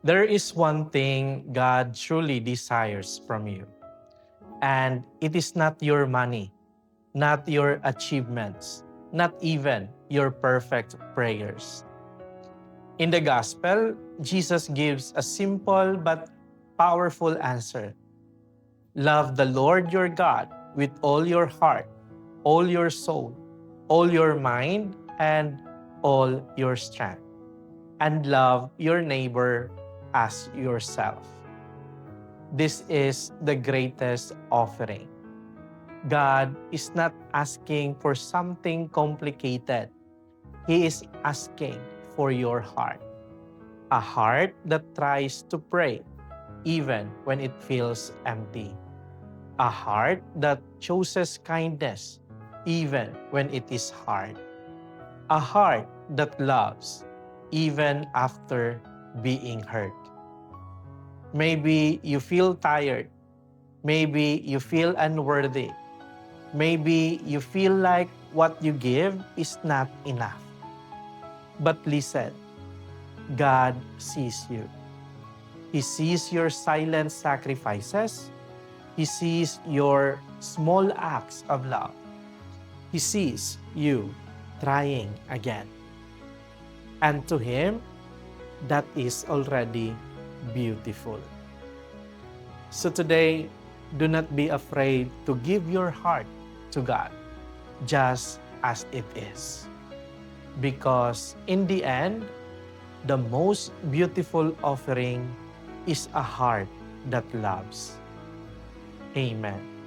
There is one thing God truly desires from you, and it is not your money, not your achievements, not even your perfect prayers. In the gospel, Jesus gives a simple but powerful answer. Love the Lord your God with all your heart, all your soul, all your mind, and all your strength. And love your neighbor as yourself. This is the greatest offering. God is not asking for something complicated. He is asking for your heart. A heart that tries to pray even when it feels empty. A heart that chooses kindness even when it is hard. A heart that loves even after being hurt. Maybe you feel tired. Maybe you feel unworthy. Maybe you feel like what you give is not enough. But listen, God sees you. He sees your silent sacrifices. He sees your small acts of love. He sees you trying again. And to Him, that is already beautiful. So today, do not be afraid to give your heart to God, just as it is. Because in the end, the most beautiful offering is a heart that loves. Amen.